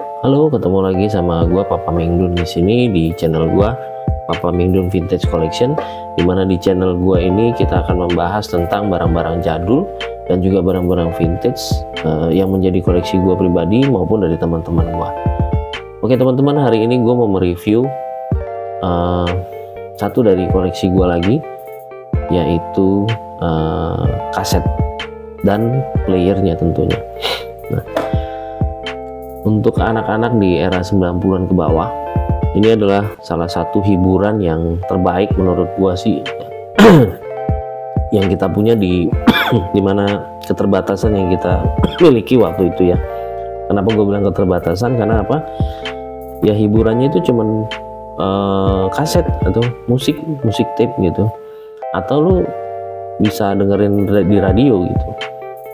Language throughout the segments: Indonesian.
Halo, ketemu lagi sama gua Papa Mingdun di sini di channel gua Papa Mingdun Vintage Collection. Dimana di channel gua ini kita akan membahas tentang barang-barang jadul dan juga barang-barang vintage yang menjadi koleksi gua pribadi maupun dari teman-teman gua. Oke teman-teman, hari ini gua mau mereview satu dari koleksi gua lagi, yaitu kaset dan playernya tentunya. Nah, untuk anak-anak di era 90-an ke bawah, ini adalah salah satu hiburan yang terbaik menurut gua sih yang kita punya di dimana keterbatasan yang kita miliki waktu itu ya. Kenapa gue bilang keterbatasan? Karena apa? Ya hiburannya itu cuman kaset atau musik tape gitu, atau lu bisa dengerin di radio gitu.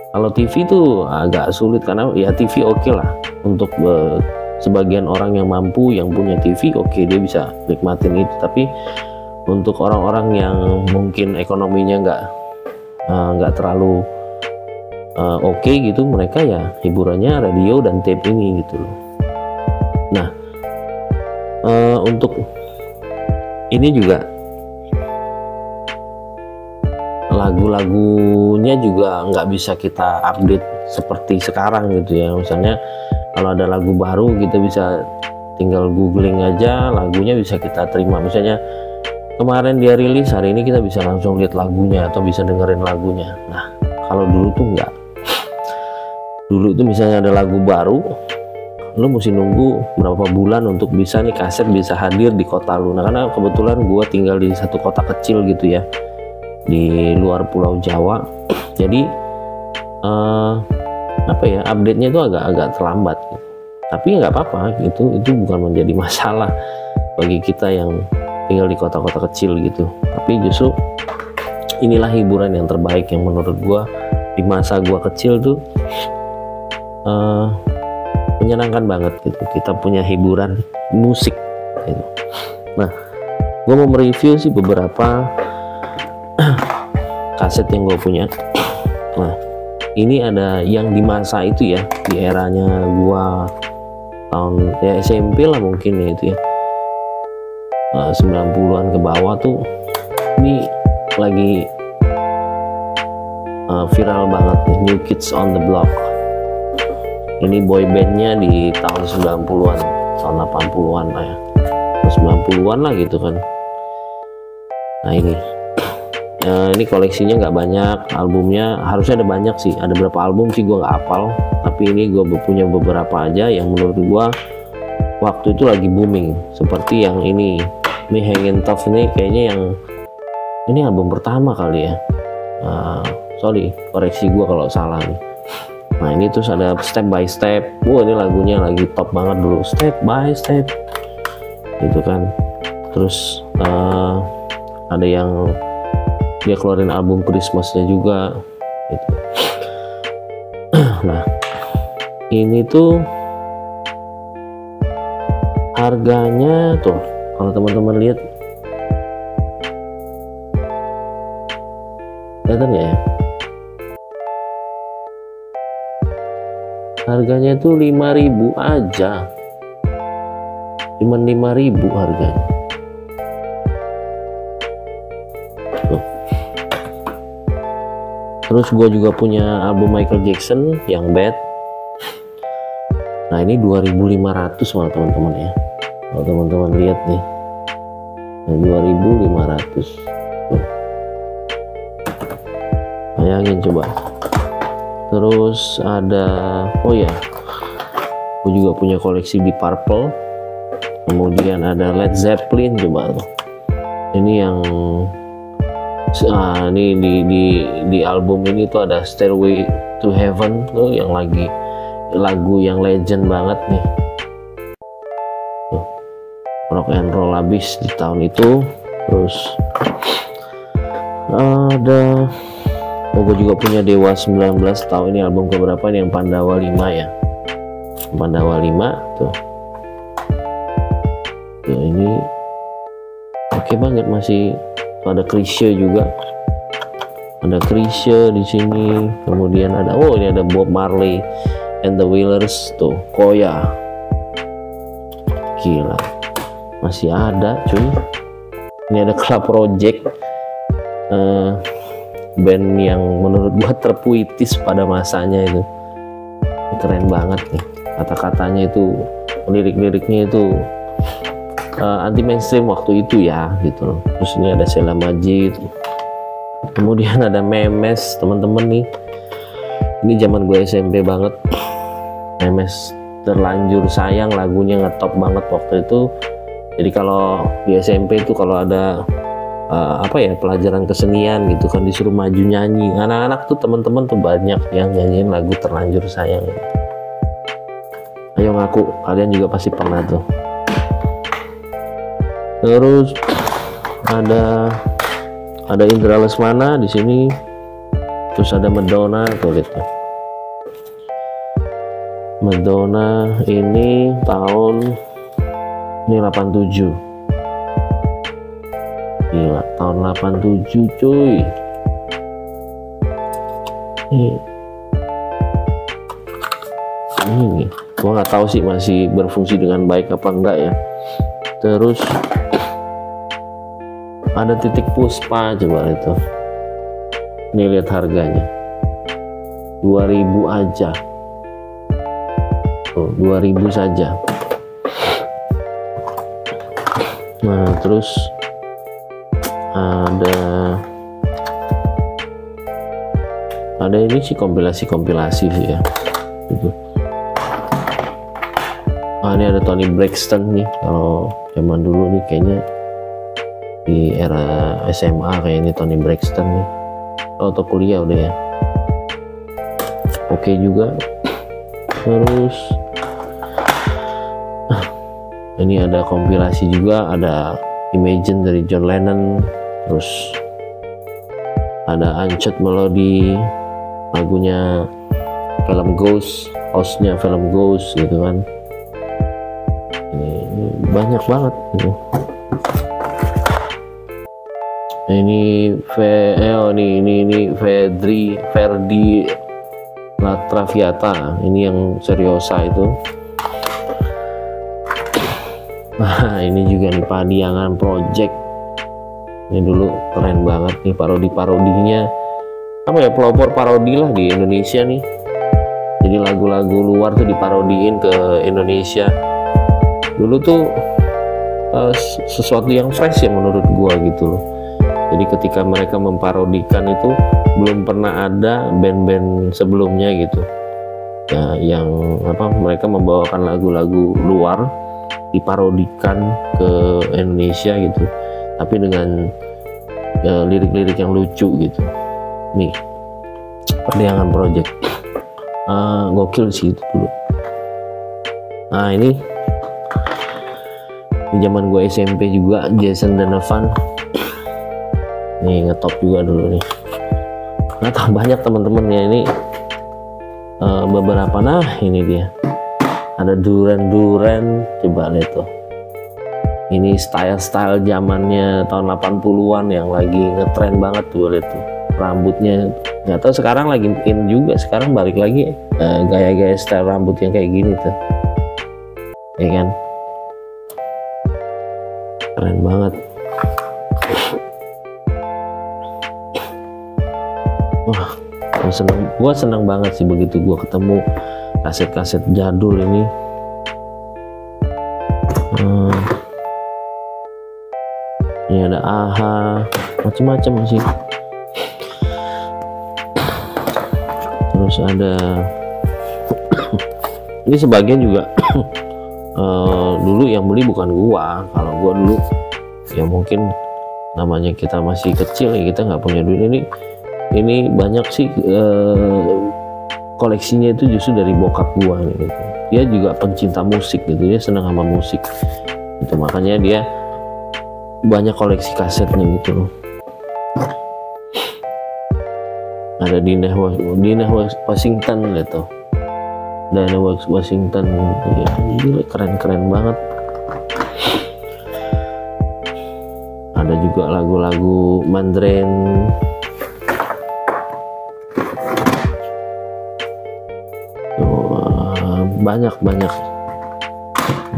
Kalau TV itu agak sulit karena ya TV oke lah untuk sebagian orang yang mampu, yang punya TV oke, dia bisa nikmatin itu. Tapi untuk orang-orang yang mungkin ekonominya nggak terlalu oke gitu, mereka ya hiburannya radio dan tape ini gitu loh. Nah, untuk ini juga lagu-lagunya juga nggak bisa kita update seperti sekarang gitu ya. Misalnya kalau ada lagu baru kita bisa tinggal googling aja, lagunya bisa kita terima. Misalnya kemarin dia rilis, hari ini kita bisa langsung lihat lagunya atau bisa dengerin lagunya. Nah kalau dulu tuh nggak. Dulu tuh misalnya ada lagu baru, lu mesti nunggu berapa bulan untuk bisa nih kaset bisa hadir di kota lu. Nah karena kebetulan gua tinggal di satu kota kecil gitu ya, di luar Pulau Jawa, jadi apa ya, update-nya itu agak terlambat gitu. Tapi nggak apa-apa, itu bukan menjadi masalah bagi kita yang tinggal di kota-kota kecil gitu. Tapi justru inilah hiburan yang terbaik yang menurut gua di masa gua kecil tuh menyenangkan banget gitu. Kita punya hiburan musik gitu. Nah gua mau mereview sih beberapa kaset yang gue punya. Nah ini ada yang di masa itu ya, di eranya gue tahun ya SMP lah mungkin ya, itu ya 90-an ke bawah tuh. Ini lagi viral banget nih, New Kids on the Block. Ini boy bandnya di tahun 90-an, tahun 80-an lah ya, 90-an lah gitu kan. Nah ini koleksinya nggak banyak, albumnya harusnya ada banyak sih, ada berapa album sih gue nggak hafal, tapi ini gue punya beberapa aja yang menurut gue waktu itu lagi booming. Seperti yang ini, Me Hangin' Tough, ini kayaknya yang ini album pertama kali ya, sorry koreksi gue kalau salah nih. Nah ini terus ada Step by Step, ini lagunya lagi top banget dulu, Step by Step gitu kan. Terus ada yang dia keluarin album Christmasnya juga gitu. Nah ini tuh harganya tuh kalau teman-teman lihat, kelihatan nggak ya, harganya tuh 5.000 aja, cuman 5.000 harganya. Terus gue juga punya album Michael Jackson yang Bad. Nah ini 2.500 malah teman-teman ya. Kalau teman-teman lihat nih, nah, 2.500. Bayangin coba. Terus ada, oh ya, gue juga punya koleksi di Purple. Kemudian ada Led Zeppelin, coba tuh. Ini yang ini di album ini tuh ada Stairway to Heaven tuh, yang lagi lagu yang legend banget nih tuh, rock and roll abis di tahun itu. Terus ada gue juga punya Dewa 19, tahun ini album keberapa nih, yang Pandawa 5 ya, Pandawa 5 tuh ini oke banget, masih ada Chrisye juga, ada Chrisye di sini. Kemudian ada ini ada Bob Marley and the Wailers tuh, Koya gila, masih ada cuy. Ini ada Club Project, band yang menurut gua terpuitis pada masanya itu. Keren banget nih, kata-katanya itu, lirik-liriknya itu anti mainstream waktu itu ya gitu loh. Terus ini ada Sheila Majid, kemudian ada Memes, teman-teman nih. Ini zaman gue SMP banget. Memes Terlanjur Sayang, lagunya ngetop banget waktu itu. Jadi kalau di SMP itu kalau ada pelajaran kesenian gitu kan, disuruh maju nyanyi, anak-anak tuh, teman-teman tuh banyak yang nyanyiin lagu Terlanjur Sayang. Ayo ngaku, kalian juga pasti pernah tuh. Terus ada Indra Lesmana di sini. Terus ada Madonna tuh gitu. Madonna ini tahun 87. Gila, tahun 87 cuy. Ini gua nggak tahu sih masih berfungsi dengan baik apa enggak ya. Terus ada Titik Puspa, coba itu. Ini lihat harganya, 2000 aja. Tuh, 2000 saja. Nah, terus ada ini sih kompilasi sih ya gitu. Ini ada Toni Braxton nih, kalau zaman dulu nih kayaknya di era SMA kayak ini Toni Braxton nih, atau kuliah udah ya. Oke juga. Terus ini ada kompilasi juga, ada Imagine dari John Lennon. Terus ada Unchained Melody, lagunya film Ghost, hostnya film Ghost gitu kan. Ini banyak banget gitu. Ini Verdi La Traviata, ini yang Seriosa itu. Nah, ini juga nih Padiangan Project. Ini dulu keren banget nih, parodinya. Apa ya, pelopor parodi lah di Indonesia nih. Jadi lagu-lagu luar tuh diparodiin ke Indonesia. Dulu tuh sesuatu yang fresh ya menurut gua gitu loh. Jadi ketika mereka memparodikan itu, belum pernah ada band-band sebelumnya gitu ya, yang mereka membawakan lagu-lagu luar diparodikan ke Indonesia gitu, tapi dengan lirik-lirik yang lucu gitu. Nih Padiangan Project, gokil sih itu dulu. Nah, ini di zaman gue SMP juga, Jason Donovan nih ngetop juga dulu nih. Nah, banyak teman-teman ya, ini beberapa. Nah, ini dia ada Duran Duran, coba lihat tuh. Ini style zamannya tahun 80-an yang lagi ngetren banget tuh, lihat tuh rambutnya. Nggak tahu sekarang lagi in juga, sekarang balik lagi gaya-gaya style rambut yang kayak gini tuh, ya kan, keren banget. Wah, gua seneng banget sih begitu gua ketemu kaset-kaset jadul ini. Ini ada AHA, macam-macam sih. Terus ada ini sebagian juga dulu yang beli bukan gua. Kalau gua dulu ya mungkin namanya kita masih kecil ya, kita nggak punya duit. Ini banyak sih koleksinya itu justru dari bokap gua nih, gitu. Dia juga pencinta musik gitu, dia senang sama musik itu, makanya dia banyak koleksi kasetnya gitu loh. Ada Dinah Washington gitu, Dinah Washington ya, gila, keren banget. Ada juga lagu-lagu Mandren.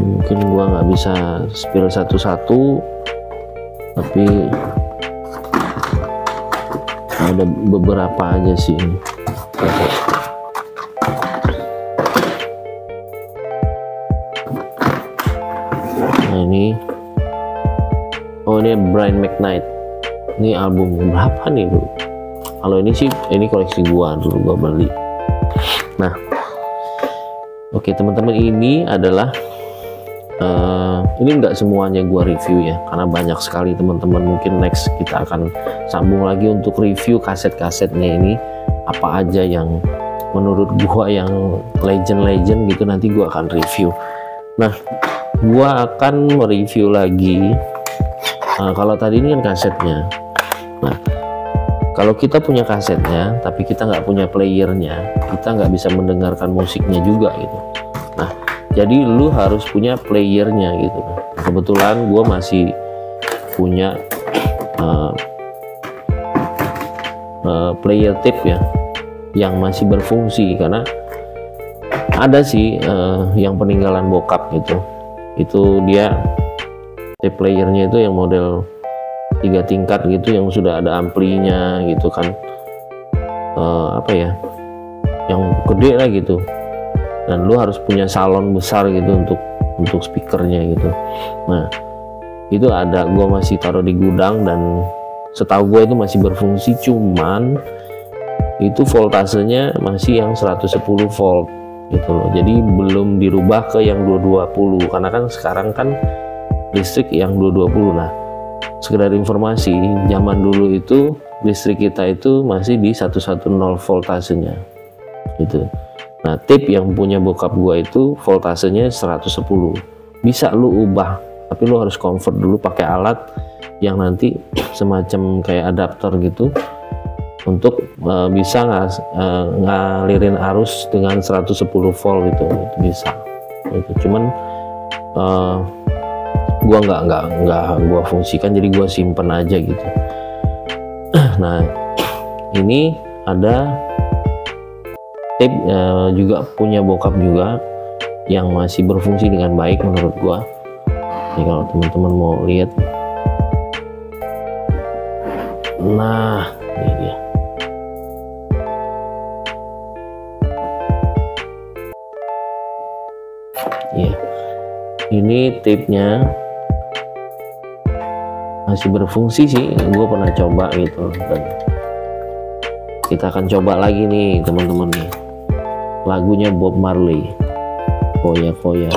Mungkin gua nggak bisa spill satu-satu, tapi ada beberapa aja sih ini. Nah ini, oh ini Brian McKnight. Ini album berapa nih dulu? Kalau ini sih, ini koleksi gua dulu, gua beli. Nah, oke teman-teman, ini adalah ini nggak semuanya gua review ya, karena banyak sekali teman-teman. Mungkin next kita akan sambung lagi untuk review kaset-kasetnya ini, apa aja yang menurut gua yang legend gitu, nanti gua akan review. Nah, gua akan mereview lagi. Kalau tadi ini kan kasetnya. Nah, kalau kita punya kasetnya tapi kita nggak punya playernya, kita nggak bisa mendengarkan musiknya juga gitu. Nah, jadi lu harus punya playernya gitu. Kebetulan gue masih punya player tape ya, yang masih berfungsi, karena ada sih yang peninggalan bokap gitu. Itu dia tape playernya itu yang model 3 tingkat gitu, yang sudah ada amplinya gitu kan, apa ya, yang gede lah gitu. Dan lu harus punya salon besar gitu untuk speakernya gitu. Nah itu ada, gua masih taruh di gudang, dan setahu gue itu masih berfungsi, cuman itu voltasenya masih yang 110 volt gitu loh. Jadi belum dirubah ke yang 220, karena kan sekarang kan listrik yang 220. Nah, sekedar informasi, zaman dulu itu listrik kita itu masih di 110 voltasenya gitu. Nah, tape yang punya bokap gua itu voltasenya 110. Bisa lu ubah, tapi lu harus convert dulu pakai alat yang nanti semacam kayak adapter gitu, untuk bisa ngalirin arus dengan 110 volt itu bisa. Itu cuman gua nggak gua fungsikan, jadi gua simpen aja gitu. Nah, ini ada tape juga punya bokap juga, yang masih berfungsi dengan baik menurut gua. Ini kalau teman-teman mau lihat, nah ini dia. Ya, ini tape-nya masih berfungsi sih, gue pernah coba gitu. Dan kita akan coba lagi nih teman-teman nih, lagunya Bob Marley, Koya Koya.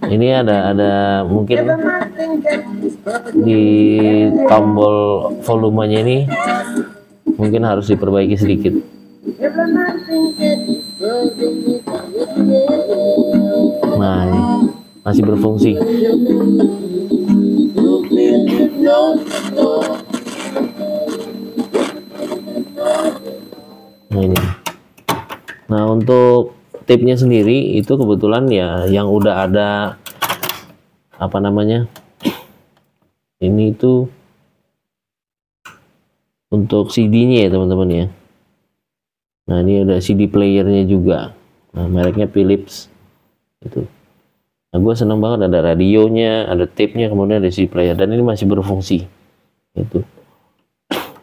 Ini ada mungkin di tombol volumenya ini mungkin harus diperbaiki sedikit. Nah, ini masih berfungsi. Nah ini. Nah, untuk tape-nya sendiri itu kebetulan ya yang udah ada, apa namanya, ini tuh untuk CD-nya ya teman-teman ya. Nah, ini ada CD playernya juga. Nah, mereknya Philips itu. Nah, gue seneng banget ada radionya, ada tape-nya, kemudian ada CD player, dan ini masih berfungsi itu.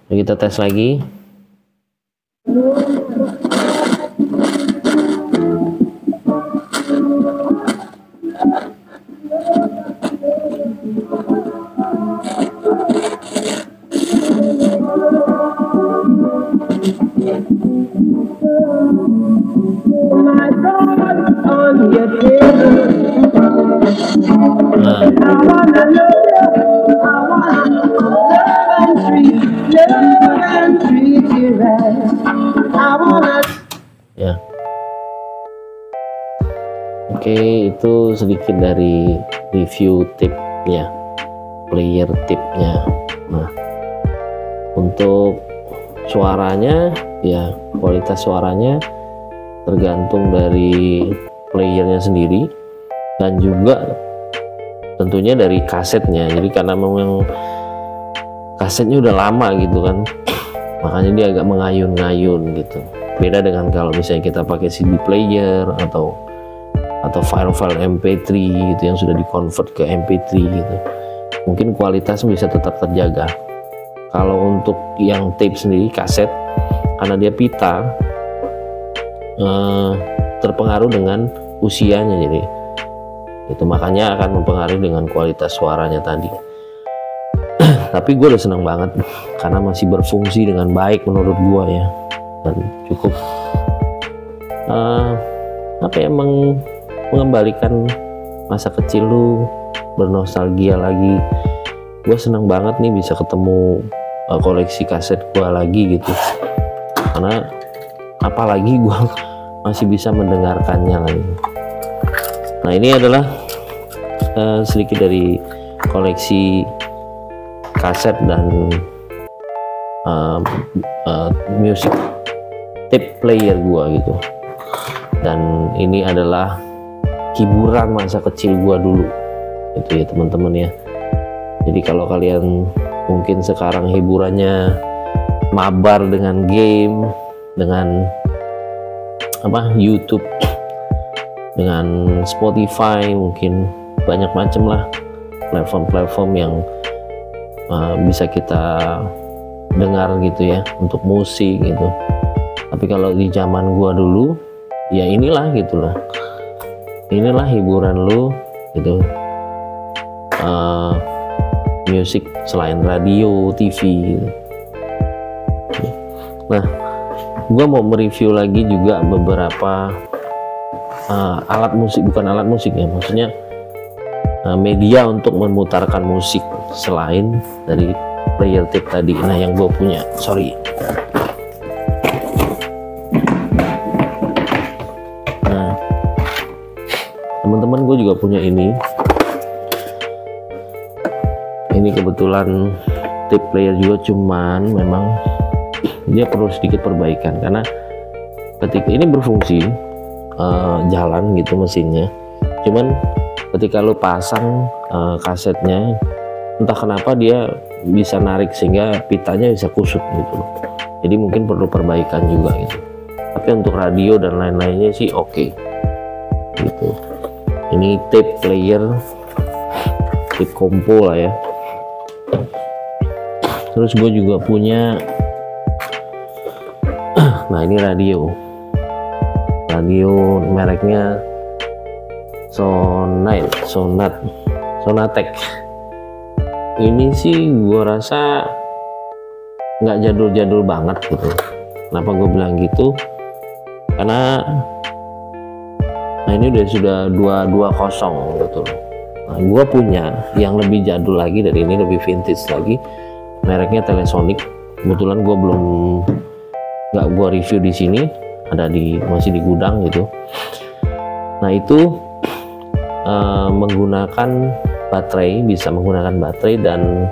Nah, kita tes lagi. Ya, oke, itu sedikit dari review tape-nya, player tape-nya. Nah, untuk suaranya ya, kualitas suaranya tergantung dari playernya sendiri dan juga tentunya dari kasetnya. Jadi karena memang kasetnya udah lama gitu kan, makanya dia agak mengayun-ngayun gitu. Beda dengan kalau misalnya kita pakai CD player atau file-file MP3 gitu yang sudah di-convert ke MP3 gitu. Mungkin kualitas bisa tetap terjaga. Kalau untuk yang tape sendiri, kaset, karena dia pita, terpengaruh dengan usianya, jadi itu makanya akan mempengaruhi dengan kualitas suaranya tadi. Tapi gue udah seneng banget karena masih berfungsi dengan baik menurut gue ya, dan cukup mengembalikan masa kecil lu, bernostalgia lagi. Gue seneng banget nih bisa ketemu koleksi kaset gue lagi gitu, karena apalagi gue masih bisa mendengarkannya lagi. Nah, ini adalah sedikit dari koleksi kaset dan music tape player gua gitu. Dan ini adalah hiburan masa kecil gua dulu itu ya teman-teman ya. Jadi kalau kalian mungkin sekarang hiburannya mabar dengan game, dengan YouTube, dengan Spotify, mungkin banyak macam lah platform-platform yang bisa kita dengar gitu ya untuk musik gitu. Tapi kalau di zaman gua dulu ya inilah gitulah, inilah hiburan lu gitu, musik selain radio, TV gitu. Nah, gua mau mereview lagi juga beberapa alat musik, bukan alat musik ya, maksudnya media untuk memutarkan musik selain dari player tape tadi. Nah, yang gue punya, nah teman-teman gue juga punya ini kebetulan tape player juga, cuman memang dia perlu sedikit perbaikan karena ketika ini berfungsi jalan gitu mesinnya, cuman ketika lu pasang kasetnya, entah kenapa dia bisa narik sehingga pitanya bisa kusut gitu loh. Jadi mungkin perlu perbaikan juga gitu. Tapi untuk radio dan lain-lainnya sih oke. Gitu. Ini tape player, tape kompo lah ya. Terus gue juga punya, nah ini radio mereknya Sonatec. Ini sih gue rasa nggak jadul-jadul banget gitu. Kenapa gue bilang gitu? Karena nah ini sudah 220 gitu. Nah, gue punya yang lebih jadul lagi dari ini, lebih vintage lagi. Mereknya Telesonic. Kebetulan gue nggak gue review di sini, masih di gudang gitu. Nah itu menggunakan baterai, bisa menggunakan baterai dan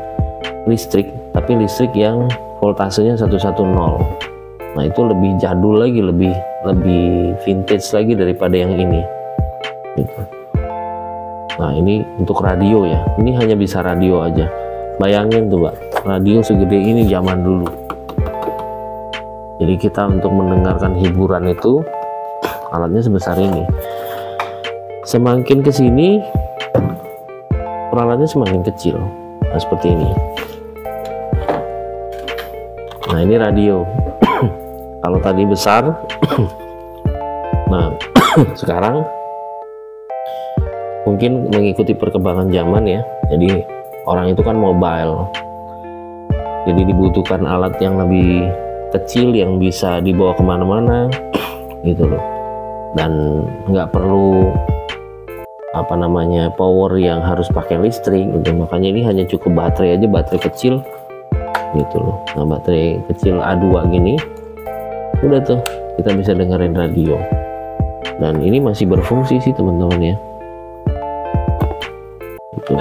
listrik, tapi listrik yang voltasenya 110. Nah itu lebih jadul lagi, lebih vintage lagi daripada yang ini gitu. Nah ini untuk radio ya, ini hanya bisa radio aja. Bayangin tuh Pak, radio segede ini zaman dulu. Jadi kita untuk mendengarkan hiburan itu alatnya sebesar ini. Semakin ke sini peralatannya semakin kecil. Nah, seperti ini. Nah, ini radio. Kalau tadi besar. Nah, sekarang mungkin mengikuti perkembangan zaman ya. Jadi orang itu kan mobile. Jadi dibutuhkan alat yang lebih kecil yang bisa dibawa kemana-mana gitu loh. Dan nggak perlu power yang harus pakai listrik gitu. Makanya ini hanya cukup baterai aja, baterai kecil gitu loh. Nah baterai kecil A2 gini udah tuh kita bisa dengerin radio, dan ini masih berfungsi sih teman-teman ya gitu.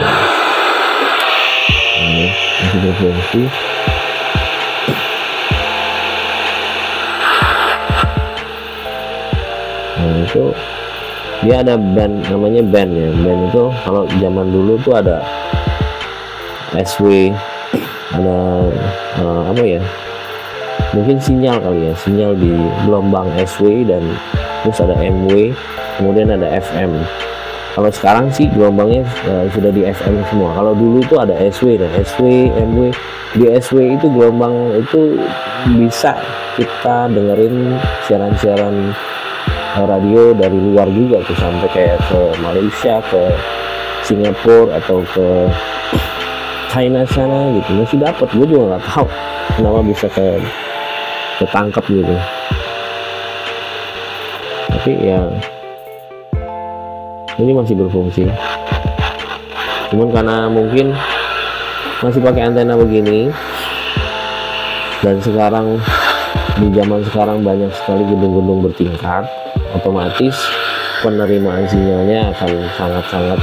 Ini masih berfungsi. Nah itu dia ada band, namanya band ya. Band itu kalau zaman dulu tuh ada SW, ada apa ya, mungkin sinyal kali ya, sinyal di gelombang SW, dan terus ada MW, kemudian ada FM. Kalau sekarang sih gelombangnya sudah di FM semua. Kalau dulu itu ada SW, dan SW, MW. Di SW itu gelombang itu bisa kita dengerin siaran-siaran radio dari luar juga tuh, sampai kayak ke Malaysia, ke Singapura, atau ke China sana gitu, masih dapat. Gue juga nggak tahu kenapa bisa ketangkap gitu, tapi ya ini masih berfungsi. Cuman karena mungkin masih pakai antena begini, dan sekarang di zaman sekarang banyak sekali gedung-gedung bertingkat, otomatis penerimaan sinyalnya akan sangat-sangat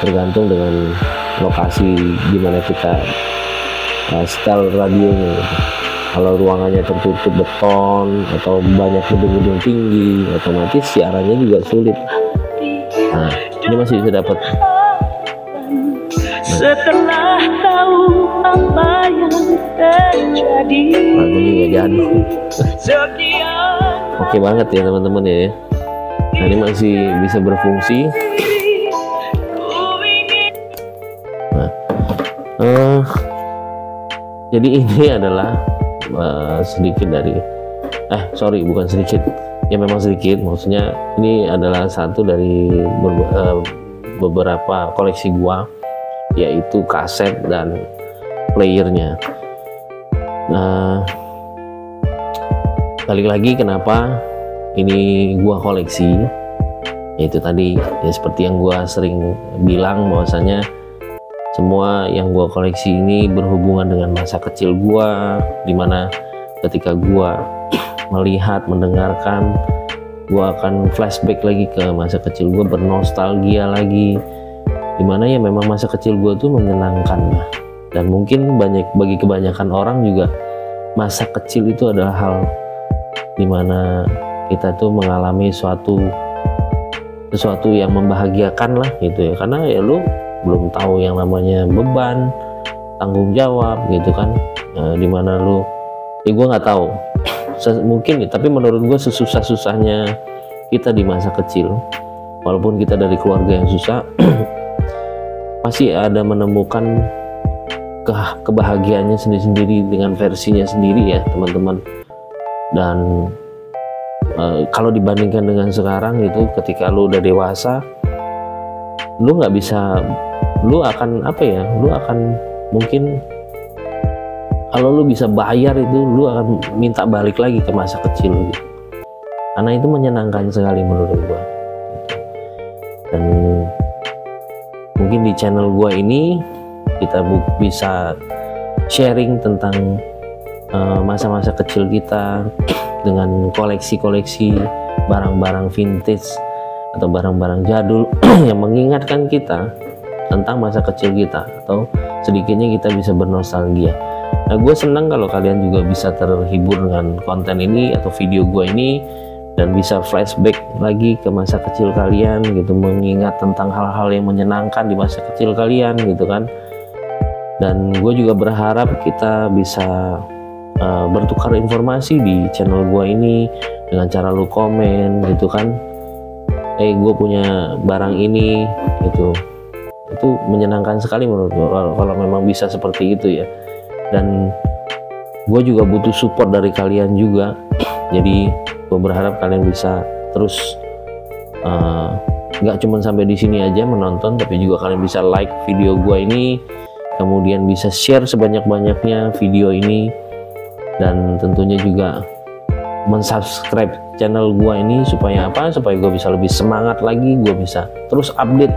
tergantung dengan lokasi di mana kita setel radionya gitu. Kalau ruangannya tertutup beton atau banyak gedung-gedung tinggi, otomatis siarannya juga sulit. Nah, ini masih bisa dapat. Setelah tahu apa yang terjadi, Lagunya juga jadul. Oke banget ya teman-teman ya. Nah, ini masih bisa berfungsi. Nah, jadi ini adalah sedikit dari bukan sedikit ya, memang sedikit, maksudnya ini adalah satu dari beberapa koleksi gua, yaitu kaset dan playernya. Nah, balik lagi kenapa ini gua koleksi, yaitu tadi ya seperti yang gua sering bilang, bahwasanya semua yang gua koleksi ini berhubungan dengan masa kecil gua, dimana ketika gua melihat, mendengarkan, gua akan flashback lagi ke masa kecil gua, bernostalgia lagi, dimana ya memang masa kecil gua tuh menyenangkan lah. Dan mungkin bagi kebanyakan orang juga masa kecil itu adalah hal dimana kita tuh mengalami sesuatu yang membahagiakan lah gitu ya, karena ya lu belum tahu yang namanya beban, tanggung jawab gitu kan. Dimana lu, ya gue nggak tahu mungkin ya, tapi menurut gue sesusah-susahnya kita di masa kecil, walaupun kita dari keluarga yang susah pasti ada menemukan kebahagiaannya sendiri-sendiri dengan versinya sendiri ya teman-teman. Dan kalau dibandingkan dengan sekarang gitu, ketika lu udah dewasa, lu nggak bisa, lu akan mungkin kalau lu bisa bayar itu, lu akan minta balik lagi ke masa kecil gitu, karena itu menyenangkan sekali menurut gua. Dan mungkin di channel gua ini kita bisa sharing tentang masa-masa kecil kita dengan koleksi-koleksi barang-barang vintage atau barang-barang jadul yang mengingatkan kita tentang masa kecil kita, atau sedikitnya kita bisa bernostalgia. Nah, gue senang kalau kalian juga bisa terhibur dengan konten ini atau video gue ini, dan bisa flashback lagi ke masa kecil kalian gitu, mengingat tentang hal-hal yang menyenangkan di masa kecil kalian gitu kan. Dan gue juga berharap kita bisa bertukar informasi di channel gue ini dengan cara lu komen gitu kan, gue punya barang ini gitu. Itu menyenangkan sekali menurut gue kalau memang bisa seperti itu ya. Dan gue juga butuh support dari kalian juga, jadi gue berharap kalian bisa terus nggak cuma sampai di sini aja menonton, tapi juga kalian bisa like video gue ini, kemudian bisa share sebanyak-banyaknya video ini, dan tentunya juga mensubscribe channel gua ini supaya apa? Supaya gue bisa lebih semangat lagi, gue bisa terus update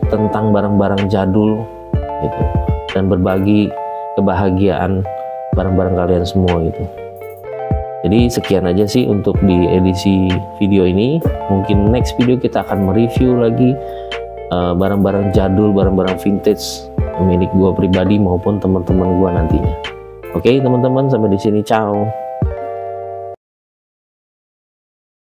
tentang barang-barang jadul gitu, dan berbagi kebahagiaan barang-barang kalian semua gitu. Jadi sekian aja sih untuk di edisi video ini. Mungkin next video kita akan mereview lagi barang-barang jadul, barang-barang vintage milik gua pribadi maupun teman-teman gua nantinya. Oke teman-teman, sampai di sini, ciao.